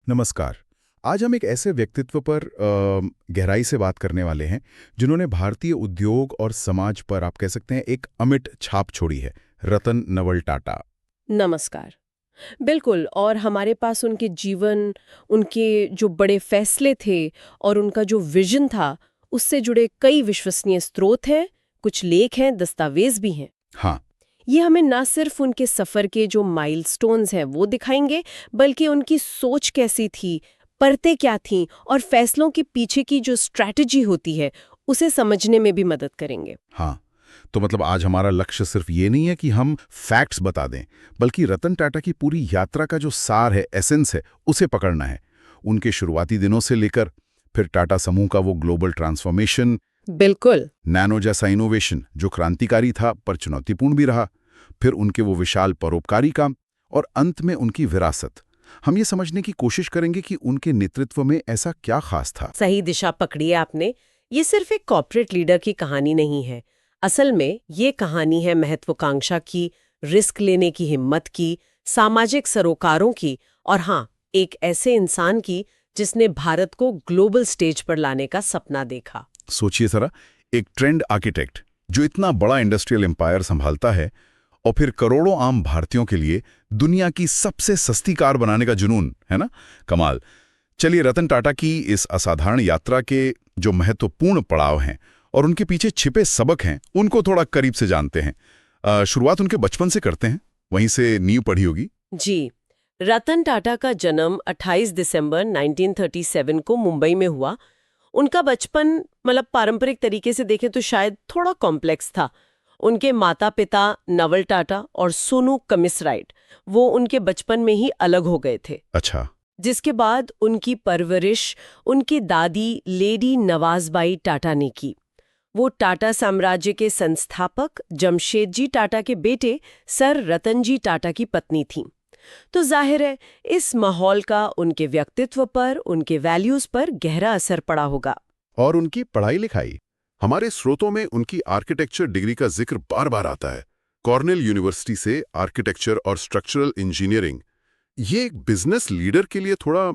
नमस्कार। आज हम एक ऐसे व्यक्तित्व पर गहराई से बात करने वाले हैं जिन्होंने भारतीय उद्योग और समाज पर आप कह सकते हैं एक अमिट छाप छोड़ी है, रतन नवल टाटा। नमस्कार। बिल्कुल, और हमारे पास उनके जीवन, उनके जो बड़े फैसले थे और उनका जो विजन था, उससे जुड़े कई विश्वसनीय स्रोत हैं, कुछ लेख हैं, दस्तावेज भी हैं। हाँ। ये हमें ना सिर्फ उनके सफ़र के जो माइलस्टोन्स हैं वो दिखाएंगे, बल्कि उनकी सोच कैसी थी, परतें क्या थीं और फैसलों के पीछे की जो स्ट्रैटेजी होती है, उसे समझने में भी मदद करेंगे। हाँ, तो मतलब आज हमारा लक्ष्य सिर्फ ये नहीं है कि हम फैक्ट्स बता दें, बल्कि रतन टाटा की पूरी यात्रा का जो सार है, एसेंस है, उसे पकड़ना है। उनके शुरुआती दिनों से लेकर फिर टाटा समूह का वो ग्लोबल ट्रांसफॉर्मेशन, बिल्कुल। नैनो जैसा इनोवेशन जो क्रांतिकारी था पर चुनौतीपूर्ण भी रहा, फिर उनके वो विशाल परोपकारी काम और अंत में उनकी विरासत। हम ये समझने की कोशिश करेंगे कि उनके नेतृत्व में ऐसा क्या खास था। सही दिशा पकड़ी है आपने। ये सिर्फ एक कॉर्पोरेट लीडर की कहानी नहीं है। असल में ये कहानी है महत्वाकांक्षा की, रिस्क लेने की हिम्मत की, सामाजिक सरोकारों की और हाँ, एक ऐसे इंसान की जिसने भारत को ग्लोबल स्टेज पर लाने का सपना देखा। सोचिए जरा, एक ट्रेंड आर्किटेक्ट जो इतना बड़ा इंडस्ट्रियल एम्पायर संभालता है और फिर करोड़ों आम भारतीयों के लिए दुनिया की सबसे सस्ती कार बनाने का जुनून, है ना? कमाल। चलिए रतन टाटा की इस असाधारण यात्रा के जो महत्वपूर्ण पड़ाव हैं और उनके पीछे छिपे सबक हैं, उनको थोड़ा करीब से जानते हैं। शुरुआत उनके बचपन से करते हैं, वहीं से नींव पड़ी होगी। जी, रतन टाटा का जन्म 28 दिसंबर 1937 को मुंबई में हुआ। उनका बचपन पारंपरिक तरीके से देखें तो शायद थोड़ा कॉम्प्लेक्स था। उनके माता पिता नवल टाटा और सोनू कमिसराइट वो उनके बचपन में ही अलग हो गए थे। अच्छा। जिसके बाद उनकी परवरिश उनकी दादी लेडी नवाजबाई टाटा ने की। वो टाटा साम्राज्य के संस्थापक जमशेदजी टाटा के बेटे सर रतनजी टाटा की पत्नी थीं। तो जाहिर है इस माहौल का उनके व्यक्तित्व पर, उनके वैल्यूज पर गहरा असर पड़ा होगा। और उनकी पढ़ाई लिखाई, हमारे स्रोतों में उनकी आर्किटेक्चर डिग्री का जिक्र बार बार आता है। कॉर्नेल यूनिवर्सिटी से आर्किटेक्चर और स्ट्रक्चरल इंजीनियरिंग। ये एक बिजनेस लीडर के लिए थोड़ा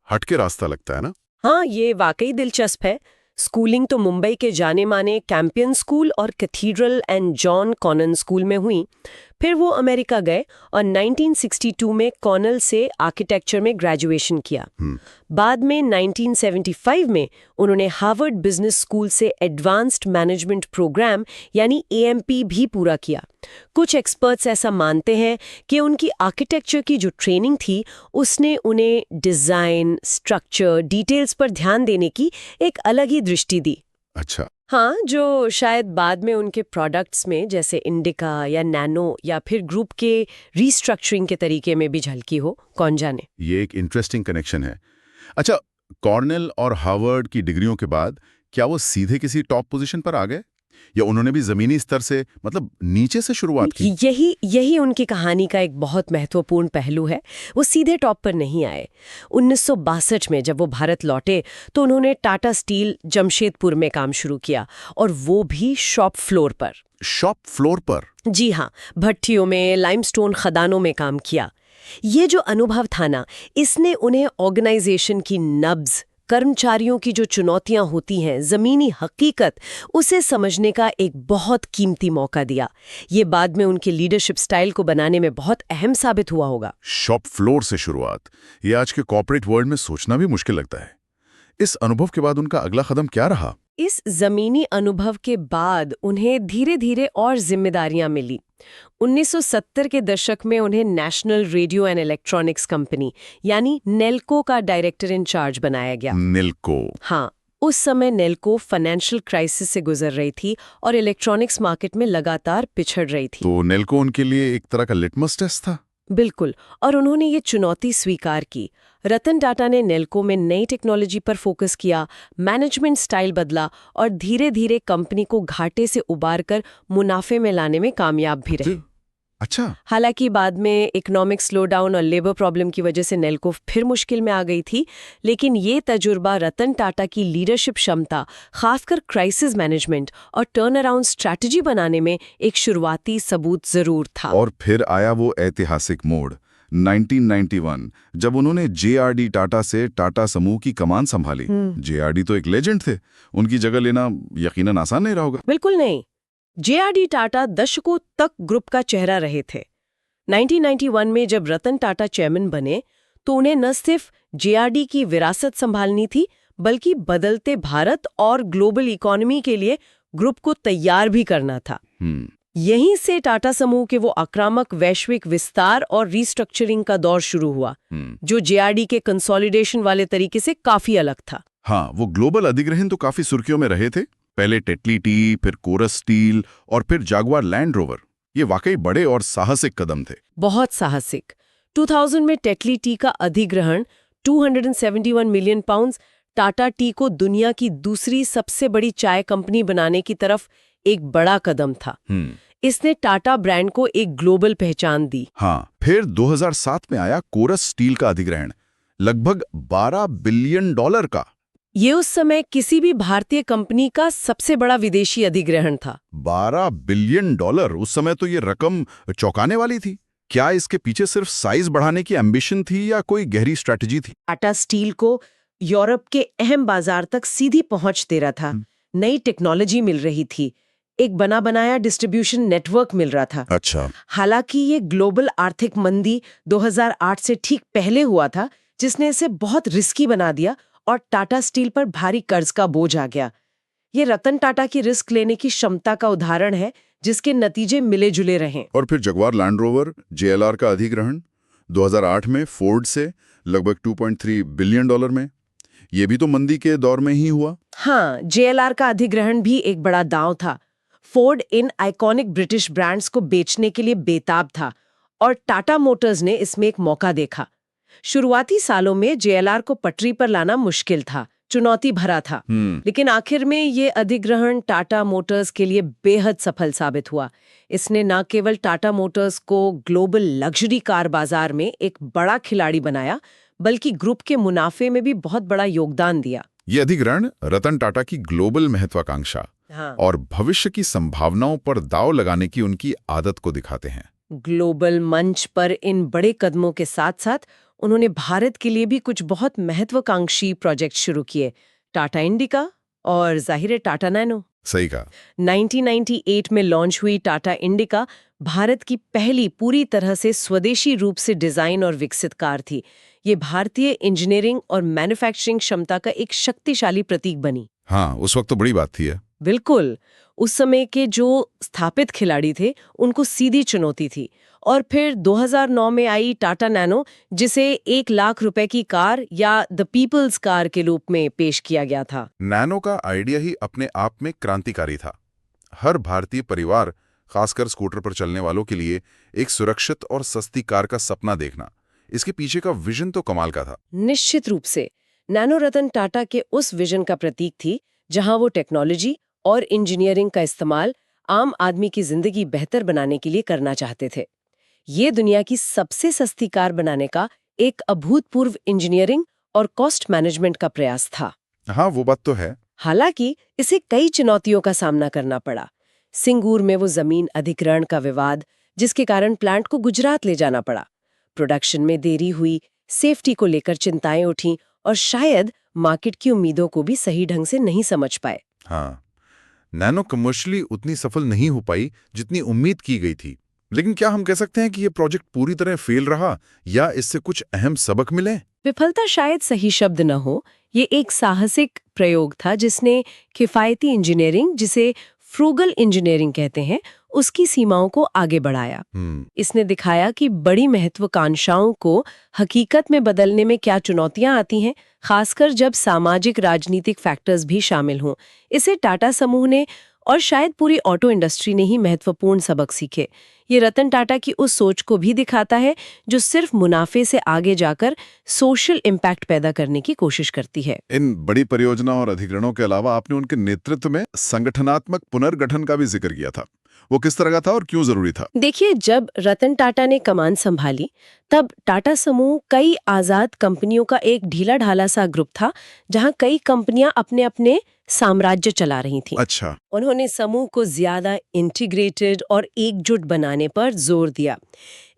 हटके रास्ता लगता है ना? हाँ, ये वाकई दिलचस्प है। स्कूलिंग तो मुंबई के जाने माने कैंपियन स्कूल और cathedral and John Connon school में हुई। फिर वो अमेरिका गए और 1962 में कॉर्नेल से आर्किटेक्चर में ग्रेजुएशन किया। बाद में 1975 में उन्होंने हार्वर्ड बिजनेस स्कूल से एडवांस्ड मैनेजमेंट प्रोग्राम यानी AMP भी पूरा किया। कुछ एक्सपर्ट्स ऐसा मानते हैं कि उनकी आर्किटेक्चर की जो ट्रेनिंग थी उसने उन्हें डिज़ाइन, स्ट्रक्चर, डिटेल्स पर ध्यान देने की एक अलग ही दृष्टि दी। अच्छा। हाँ, जो शायद बाद में उनके प्रोडक्ट्स में जैसे इंडिका या नैनो या फिर ग्रुप के रीस्ट्रक्चरिंग के तरीके में भी झलकी हो, कौन जाने। ये एक इंटरेस्टिंग कनेक्शन है। अच्छा, कॉर्नेल और हार्वर्ड की डिग्रियों के बाद क्या वो सीधे किसी टॉप पोजीशन पर आ गए, या उन्होंने भी जमीनी स्तर से नीचे से शुरुआत की? यही उनकी कहानी का एक बहुत महत्वपूर्ण पहलू है। वो सीधे टॉप पर नहीं आए। 1962 में जब वो भारत लौटे तो उन्होंने टाटा स्टील जमशेदपुर में काम शुरू किया, और वो भी शॉप फ्लोर पर। शॉप फ्लोर पर? जी हाँ, भट्टियों में, लाइमस्टोन खदानों में काम किया। ये जो अनुभव था ना, इसने उन्हें ऑर्गेनाइजेशन की नब्ज, कर्मचारियों की जो चुनौतियां होती हैं, जमीनी हकीकत, उसे समझने का एक बहुत कीमती मौका दिया। ये बाद में उनके लीडरशिप स्टाइल को बनाने में बहुत अहम साबित हुआ होगा। शॉप फ्लोर से शुरुआत, ये आज के कॉर्पोरेट वर्ल्ड में सोचना भी मुश्किल लगता है। इस अनुभव के बाद उनका अगला कदम क्या रहा? इस जमीनी अनुभव के बाद उन्हें धीरे धीरे और जिम्मेदारियां मिली। 1970 के दशक में उन्हें national radio and electronics company यानी नेल्को का डायरेक्टर इन चार्ज बनाया गया। नेल्को? हाँ, उस समय नेल्को फाइनेंशियल क्राइसिस से गुजर रही थी और इलेक्ट्रॉनिक्स मार्केट में लगातार पिछड़ रही थी। तो नेल्को उनके लिए एक तरह का लिटमस टेस्ट था। बिल्कुल, और उन्होंने ये चुनौती स्वीकार की। रतन टाटा ने नेल्को में नई टेक्नोलॉजी पर फोकस किया, मैनेजमेंट स्टाइल बदला और धीरे धीरे कंपनी को घाटे से उबारकर मुनाफे में लाने में कामयाब भी रहे। अच्छा। हालांकि बाद में इकोनॉमिक स्लोडाउन और लेबर प्रॉब्लम की वजह से नेल्को फिर मुश्किल में आ गई थी, लेकिन ये तजुर्बा रतन टाटा की लीडरशिप क्षमता, खासकर क्राइसिस मैनेजमेंट और टर्न अराउंड स्ट्रैटेजी बनाने में एक शुरुआती सबूत जरूर था। और फिर आया वो ऐतिहासिक मोड़, 1991 जब उन्होंने जेआरडी टाटा से टाटा समूह की कमान संभाली। जेआरडी तो एक लेजेंड थे, उनकी जगह लेना यकीनन आसान नहीं रहा होगा। बिल्कुल नहीं। जेआरडी टाटा दशकों तक ग्रुप का चेहरा रहे थे। 1991 में जब रतन टाटा चेयरमैन बने तो उन्हें न सिर्फ जेआरडी की विरासत संभालनी थी, बल्कि बदलते भारत और ग्लोबल इकोनॉमी के लिए ग्रुप को तैयार भी करना था। यहीं से टाटा समूह के वो आक्रामक वैश्विक विस्तार और रीस्ट्रक्चरिंग का दौर शुरू हुआ, जो जेआरडी के कंसोलिडेशन वाले तरीके से काफी अलग था। हाँ, वो ग्लोबल अधिग्रहण तो काफी सुर्खियों में रहे थे। पहले टेटली टी, फिर कोरस स्टील और फिर जागुआर लैंड रोवर। ये वाकई बड़े और साहसिक कदम थे। बहुत साहसिक। 2000 में टेटली टी का अधिग्रहण 271 मिलियन पाउंड्स टाटा टी को दुनिया की दूसरी सबसे बड़ी चाय कंपनी बनाने की तरफ एक बड़ा कदम था। इसने टाटा ब्रांड को एक ग्लोबल पहचान दी। हाँ, फिर 2007 में आया कोरस स्टील का अधिग्रहण, लगभग $12 बिलियन का। ये उस समय किसी भी भारतीय कंपनी का सबसे बड़ा विदेशी अधिग्रहण था। $12 बिलियन, उस समय तो ये रकम चौंकाने वाली थी। क्या इसके पीछे सिर्फ साइज बढ़ाने की एम्बिशन थी या कोई गहरी स्ट्रैटेजी थी? टाटा स्टील को यूरोप के अहम बाजार तक सीधी पहुंच दे रहा था। नई टेक्नोलॉजी मिल रही थी, एक बना बनाया डिस्ट्रीब्यूशन नेटवर्क मिल रहा था। अच्छा। हालांकि ये ग्लोबल आर्थिक मंदी 2008 से ठीक पहले हुआ था, जिसने इसे बहुत रिस्की बना दिया और टाटा स्टील पर भारी कर्ज का बोझ आ गया। ये रतन टाटा की रिस्क लेने की क्षमता का उदाहरण है, जिसके नतीजे मिले जुले रहे। और फिर जगुआर लैंड रोवर जेएलआर का अधिग्रहण 2008 में फोर्ड से लगभग $2.3 बिलियन में। ये भी तो मंदी के दौर में ही हुआ। हाँ, जेएलआर का अधिग्रहण भी एक बड़ा दांव था। फोर्ड इन आइकॉनिक ब्रिटिश ब्रांड्स को बेचने के लिए बेताब था और टाटा मोटर्स ने इसमें एक मौका देखा। शुरुआती सालों में जेएलआर को पटरी पर लाना मुश्किल था, चुनौती भरा था, लेकिन आखिर में ये अधिग्रहण टाटा मोटर्स के लिए बेहद सफल साबित हुआ। इसने न केवल टाटा मोटर्स को ग्लोबल लग्जरी कार बाजार में एक बड़ा खिलाड़ी बनाया, बल्कि ग्रुप के मुनाफे में भी बहुत बड़ा योगदान दिया। ये अधिग्रहण रतन टाटा की ग्लोबल महत्वाकांक्षा और भविष्य की संभावनाओं पर दांव लगाने की उनकी आदत को दिखाते हैं। ग्लोबल मंच पर इन बड़े कदमों के साथ साथ उन्होंने भारत के लिए भी कुछ बहुत महत्वाकांक्षी प्रोजेक्ट शुरू किए। टाटा इंडिका और जाहिर है टाटा नैनो। सही कहा। 1998 में लॉन्च हुई टाटा इंडिका भारत की पहली पूरी तरह से स्वदेशी रूप से डिजाइन और विकसित कार थी। ये भारतीय इंजीनियरिंग और मैन्युफैक्चरिंग क्षमता का एक शक्तिशाली प्रतीक बनी। हाँ, उस वक्त तो बड़ी बात थी। बिल्कुल, उस समय के जो स्थापित खिलाड़ी थे उनको सीधी चुनौती थी। और फिर 2009 में आई टाटा नैनो, जिसे 1 लाख रुपए की कार या द पीपल्स कार के रूप में पेश किया गया था। नैनो का आइडिया ही अपने आप में क्रांतिकारी था। हर भारतीय परिवार, खासकर स्कूटर पर चलने वालों के लिए एक सुरक्षित और सस्ती कार का सपना देखना, इसके पीछे का विजन तो कमाल का था। निश्चित रूप से नैनो रतन टाटा के उस विजन का प्रतीक थी, जहां वो टेक्नोलॉजी और इंजीनियरिंग का इस्तेमाल आम आदमी की जिंदगी बेहतर बनाने के लिए करना चाहते थे। ये दुनिया की सबसे सस्ती कार बनाने का एक अभूतपूर्व इंजीनियरिंग और कॉस्ट मैनेजमेंट का प्रयास था। हाँ, वो बात तो है। हालांकि इसे कई चुनौतियों का सामना करना पड़ा। सिंगूर में वो जमीन अधिग्रहण का विवाद, जिसके कारण प्लांट को गुजरात ले जाना पड़ा। प्रोडक्शन में देरी हुई, सेफ्टी को लेकर चिंताएं उठीं और शायद मार्केट की उम्मीदों को भी सही ढंग से नहीं समझ पाए। हाँ, नैनो कमर्शियली उतनी सफल नहीं हो पाई जितनी उम्मीद की गई थी। लेकिन क्या हम कह सकते हैं कि ये प्रोजेक्ट पूरी तरह फेल रहा या इससे कुछ अहम सबक मिले? विफलता शायद सही शब्द न हो। ये एक साहसिक प्रयोग था जिसने किफायती इंजीनियरिंग, जिसे फ्रूगल इंजीनियरिंग कहते हैं, उसकी सीमाओं को आगे बढ़ाया। इसने दिखाया कि बड़ी महत्वाकांक्षाओं को हकीकत में बदलने में क्या चुनौतियां आती हैं, खासकर जब सामाजिक राजनीतिक फैक्टर्स भी शामिल हों। इसे टाटा समूह ने और शायद पूरी ऑटो इंडस्ट्री ने ही महत्वपूर्ण सबक सीखे। ये रतन टाटा की उस सोच को भी दिखाता है जो सिर्फ मुनाफे से आगे जाकर सोशल इम्पैक्ट पैदा करने की कोशिश करती है। इन बड़ी परियोजना और अधिग्रहणों के अलावा आपने उनके नेतृत्व में संगठनात्मक पुनर्गठन का भी जिक्र किया था। वो किस तरह का था और क्यों जरूरी था? देखिए, जब रतन टाटा ने कमान संभाली तब टाटा समूह कई आजाद कंपनियों का एक ढीला ढाला सा ग्रुप था, जहां कई कंपनियां अपने अपने साम्राज्य चला रही थीं। अच्छा। उन्होंने समूह को ज्यादा इंटीग्रेटेड और एकजुट बनाने पर जोर दिया।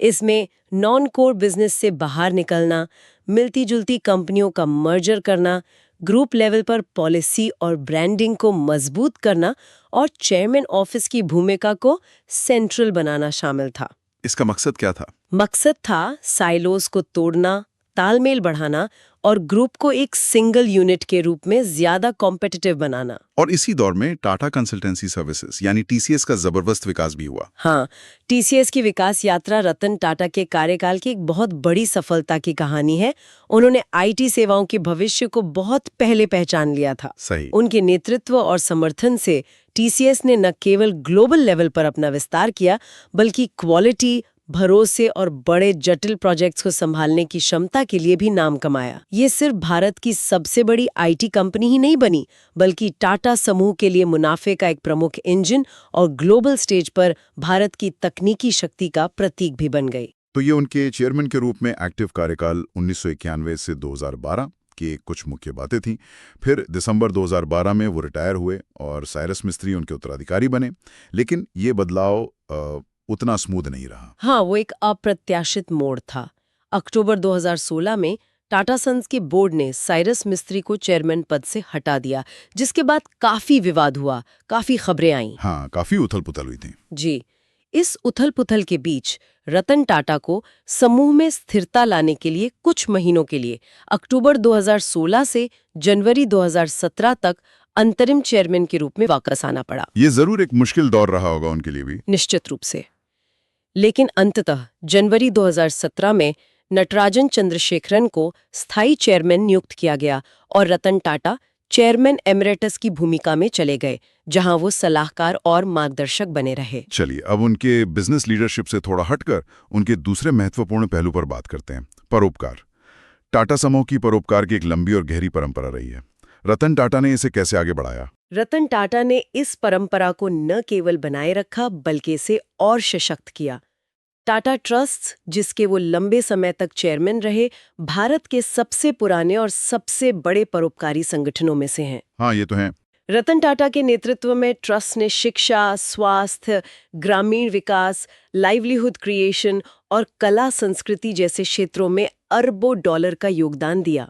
इसमें नॉन कोर बिजनेस से बाहर निकलना, मिलती जुलती कंपनियों का मर्जर करना, ग्रुप लेवल पर पॉलिसी और ब्रांडिंग को मजबूत करना और चेयरमैन ऑफिस की भूमिका को सेंट्रल बनाना शामिल था। इसका मकसद क्या था? मकसद था साइलोस को तोड़ना, तालमेल बढ़ाना और ग्रुप को एक सिंगल यूनिट के रूप में ज्यादा कॉम्पिटिटिव बनाना। और इसी दौर में टाटा कंसल्टेंसी सर्विसेज यानी टीसीएस का जबरदस्त विकास भी हुआ। हाँ, टीसीएस की विकास यात्रा रतन टाटा के कार्यकाल की एक बहुत बड़ी सफलता की कहानी है। उन्होंने आईटी सेवाओं के भविष्य को बहुत पहले पहचान लिया था। सही। उनके नेतृत्व और समर्थन से टीसीएस ने न केवल ग्लोबल लेवल पर अपना विस्तार किया, बल्कि क्वालिटी, भरोसे और बड़े जटिल प्रोजेक्ट्स को संभालने की क्षमता के लिए भी नाम कमाया। ये सिर्फ भारत की सबसे बड़ी आईटी कंपनी ही नहीं बनी, बल्कि टाटा समूह के लिए मुनाफे का एक प्रमुख इंजन और ग्लोबल स्टेज पर भारत की तकनीकी शक्ति का प्रतीक भी बन गई। तो ये उनके चेयरमैन के रूप में एक्टिव कार्यकाल 1991 से 2012 की कुछ मुख्य बातें थीं। फिर दिसंबर 2012 में वो रिटायर हुए और साइरस मिस्त्री उनके उत्तराधिकारी बने। लेकिन ये बदलाव उतना स्मूथ नहीं रहा। हाँ, वो एक अप्रत्याशित मोड़ था। अक्टूबर 2016 में टाटा सन्स के बोर्ड ने साइरस मिस्त्री को चेयरमैन पद से हटा दिया, जिसके बाद काफी विवाद हुआ, काफी खबरें आईं। हाँ, काफी उथल-पुथल हुई थी। जी, इस उथल-पुथल के बीच रतन टाटा को समूह में स्थिरता लाने के लिए कुछ महीनों के लिए अक्टूबर 2016 से जनवरी 2017 तक अंतरिम चेयरमैन के रूप में वापस आना पड़ा। ये जरूर एक मुश्किल दौर रहा होगा उनके लिए भी। निश्चित रूप से। लेकिन अंततः जनवरी 2017 में नटराजन चंद्रशेखरन को स्थायी चेयरमैन नियुक्त किया गया और रतन टाटा चेयरमैन एमरेटस की भूमिका में चले गए, जहां वो सलाहकार और मार्गदर्शक बने रहे। चलिए, अब उनके बिजनेस लीडरशिप से थोड़ा हटकर उनके दूसरे महत्वपूर्ण पहलू पर बात करते हैं, परोपकार। टाटा समूह की परोपकार की एक लंबी और गहरी परंपरा रही है। रतन टाटा ने इसे कैसे आगे बढ़ाया? रतन टाटा ने इस परंपरा को न केवल बनाए रखा, बल्कि इसे और सशक्त किया। टाटा ट्रस्ट, जिसके वो लंबे समय तक चेयरमैन रहे, भारत के सबसे पुराने और सबसे बड़े परोपकारी संगठनों में से हैं। हाँ, ये तो है। रतन टाटा के नेतृत्व में ट्रस्ट ने शिक्षा, स्वास्थ्य, ग्रामीण विकास, लाइवलीहुड क्रिएशन और कला संस्कृति जैसे क्षेत्रों में अरबों डॉलर का योगदान दिया।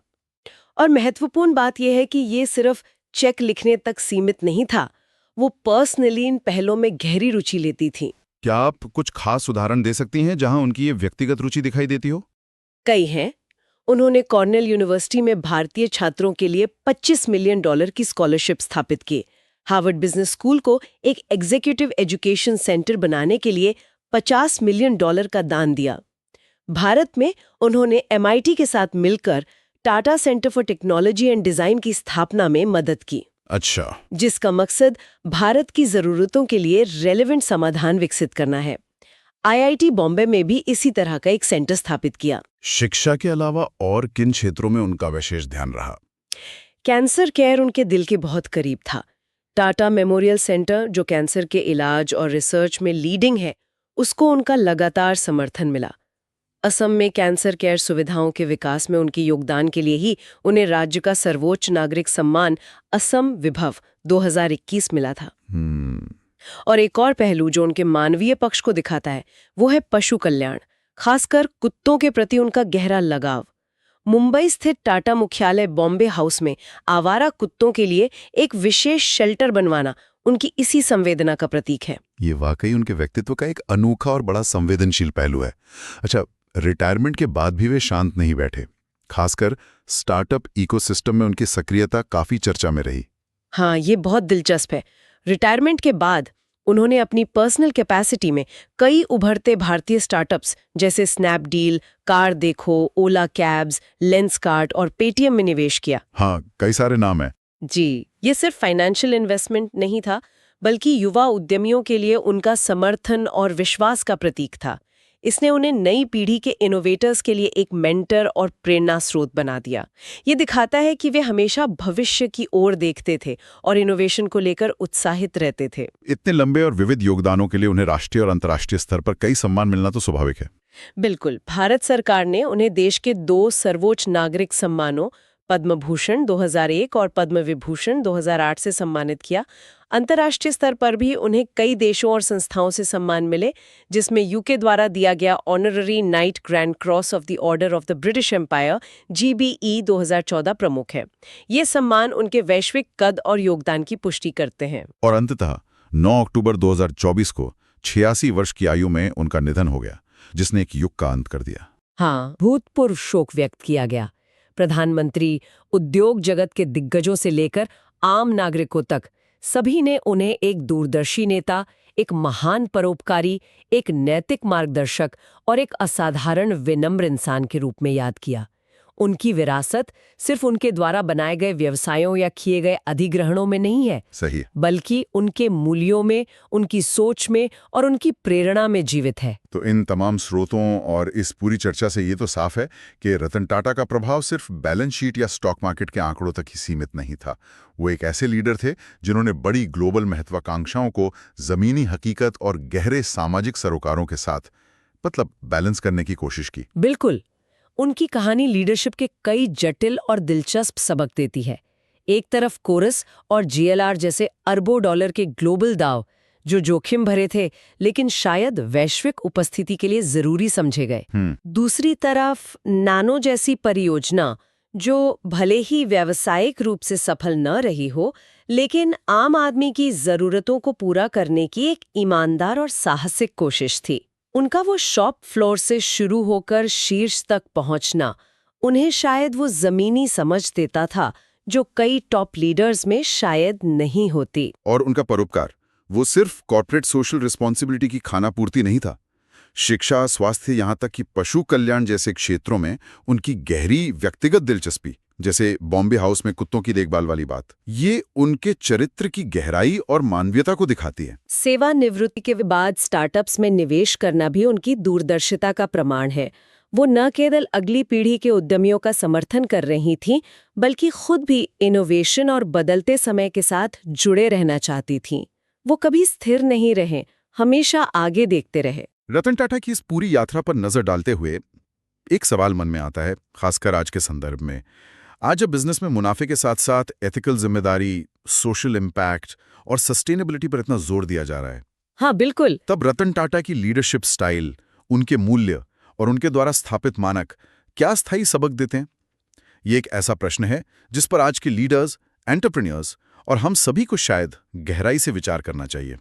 और महत्वपूर्ण बात यह है कि ये सिर्फ चेक लिखने तक सीमित नहीं था, वो पर्सनली इन पहलों में गहरी रुचि लेती थी। क्या आप कुछ खास उदाहरण दे सकती हैं जहां उनकी ये व्यक्तिगत रुचि दिखाई देती हो? कई हैं। उन्होंने कॉर्नेल यूनिवर्सिटी में भारतीय छात्रों के लिए $25 मिलियन की स्कॉलरशिप स्थापित की। हार्वर्ड बिजनेस स्कूल को एक एग्जीक्यूटिव एजुकेशन सेंटर बनाने के लिए $50 मिलियन का दान दिया। भारत में उन्होंने MIT के साथ मिलकर Tata centre for technology and design की स्थापना में मदद की। अच्छा। जिसका मकसद भारत की जरूरतों के लिए रेलेवेंट समाधान विकसित करना है। IIT बॉम्बे में भी इसी तरह का एक सेंटर स्थापित किया। शिक्षा के अलावा और किन क्षेत्रों में उनका विशेष ध्यान रहा? कैंसर केयर उनके दिल के बहुत करीब था। टाटा मेमोरियल सेंटर, जो कैंसर के इलाज और रिसर्च में लीडिंग है, उसको उनका लगातार समर्थन मिला। असम में कैंसर केयर सुविधाओं के विकास में उनके योगदान के लिए ही उन्हें राज्य का सर्वोच्च नागरिक सम्मान असम विभव 2021 मिला था। और एक और पहलू जो उनके मानवीय पक्ष को दिखाता है, वो है पशु कल्याण, खासकर कुत्तों के प्रति उनका गहरा लगाव। मुंबई स्थित टाटा मुख्यालय बॉम्बे हाउस में आवारा कुत्तों के लिए एक विशेष शेल्टर बनवाना उनकी इसी संवेदना का प्रतीक है। ये वाकई उनके व्यक्तित्व का एक अनोखा और बड़ा संवेदनशील पहलू है। अच्छा, रिटायरमेंट के बाद भी वे शांत नहीं बैठे। खासकर स्टार्टअप इकोसिस्टम में उनकी सक्रियता काफी चर्चा में रही। हाँ, ये बहुत दिलचस्प है। रिटायरमेंट के बाद उन्होंने अपनी पर्सनल कैपेसिटी में कई उभरते भारतीय स्टार्टअप्स जैसे स्नैपडील, कार देखो, ओला कैब्स, लेंसकार्ट और पेटीएम में निवेश किया। हाँ, कई सारे नाम हैं। जी, ये सिर्फ फाइनेंशियल इन्वेस्टमेंट नहीं था, बल्कि युवा उद्यमियों के लिए उनका समर्थन और विश्वास का प्रतीक था। इसने उन्हें नई पीढ़ी के इनोवेटर्स के लिए एक मेंटर और प्रेरणा स्रोत बना दिया। ये दिखाता है कि वे हमेशा भविष्य की ओर देखते थे और इनोवेशन को लेकर उत्साहित रहते थे। इतने लंबे और विविध योगदानों के लिए उन्हें राष्ट्रीय और अंतर्राष्ट्रीय स्तर पर कई सम्मान मिलना तो स्वाभाविक है। बिल्कुल, भारत सरकार ने उन्हें देश के 2 सर्वोच्च नागरिक सम्मानों पद्म भूषण 2001 और पद्म विभूषण 2008 से सम्मानित किया। अंतर्राष्ट्रीय स्तर पर भी उन्हें कई देशों और संस्थाओं से सम्मान मिले, जिसमें यूके द्वारा दिया गया honorary knight grand cross of the order of the British empire GBE 2014 प्रमुख है। ये सम्मान उनके वैश्विक कद और योगदान की पुष्टि करते हैं। और अंततः 9 अक्टूबर 2024 को 86 वर्ष की आयु में उनका निधन हो गया, जिसने एक युग का अंत कर दिया। हाँ, भूतपूर्व शोक व्यक्त किया गया। प्रधानमंत्री, उद्योग जगत के दिग्गजों से लेकर आम नागरिकों तक सभी ने उन्हें एक दूरदर्शी नेता, एक महान परोपकारी, एक नैतिक मार्गदर्शक और एक असाधारण विनम्र इंसान के रूप में याद किया। उनकी विरासत सिर्फ उनके द्वारा बनाए गए व्यवसायों या किए गए अधिग्रहणों में नहीं है, सही, बल्कि उनके मूल्यों में, उनकी सोच में और उनकी प्रेरणा में जीवित है। तो इन तमाम स्रोतों और इस पूरी चर्चा से ये तो साफ है कि रतन टाटा का प्रभाव सिर्फ बैलेंस शीट या स्टॉक मार्केट के आंकड़ों तक ही सीमित नहीं था। वो एक ऐसे लीडर थे जिन्होंने बड़ी ग्लोबल महत्वाकांक्षाओं को जमीनी हकीकत और गहरे सामाजिक सरोकारों के साथ बैलेंस करने की कोशिश की। बिल्कुल, उनकी कहानी लीडरशिप के कई जटिल और दिलचस्प सबक देती है। एक तरफ कोरस और GLR जैसे अरबों डॉलर के ग्लोबल दाव, जो जोखिम भरे थे लेकिन शायद वैश्विक उपस्थिति के लिए जरूरी समझे गए। दूसरी तरफ नानो जैसी परियोजना, जो भले ही व्यावसायिक रूप से सफल न रही हो, लेकिन आम आदमी की जरूरतों को पूरा करने की एक ईमानदार और साहसिक कोशिश थी। उनका वो शॉप फ्लोर से शुरू होकर शीर्ष तक पहुंचना उन्हें शायद वो जमीनी समझ देता था जो कई टॉप लीडर्स में शायद नहीं होती। और उनका परोपकार वो सिर्फ कॉर्पोरेट सोशल रिस्पॉन्सिबिलिटी की खानापूर्ति नहीं था। शिक्षा, स्वास्थ्य, यहाँ तक कि पशु कल्याण जैसे क्षेत्रों में उनकी गहरी व्यक्तिगत दिलचस्पी, जैसे बॉम्बे हाउस में कुत्तों की देखभाल वाली बात, ये उनके चरित्र की गहराई और मानवीयता को दिखाती है। सेवानिवृत्ति के बाद स्टार्टअप्स में निवेश करना भी उनकी दूरदर्शिता का प्रमाण है। वो न केवल अगली पीढ़ी के उद्यमियों का समर्थन कर रही थीं, बल्कि खुद भी इनोवेशन और बदलते समय के साथ जुड़े रहना चाहती थीं। वो कभी स्थिर नहीं रहे, हमेशा आगे देखते रहे। रतन टाटा की इस पूरी यात्रा पर नजर डालते हुए एक सवाल मन में आता है, खासकर आज के संदर्भ में। आज जब बिजनेस में मुनाफे के साथ साथ एथिकल जिम्मेदारी, सोशल इम्पैक्ट और सस्टेनेबिलिटी पर इतना जोर दिया जा रहा है, हाँ बिल्कुल, तब रतन टाटा की लीडरशिप स्टाइल, उनके मूल्य और उनके द्वारा स्थापित मानक क्या स्थायी सबक देते हैं? ये एक ऐसा प्रश्न है जिस पर आज के लीडर्स, एंटरप्रेन्योर्स और हम सभी को शायद गहराई से विचार करना चाहिए।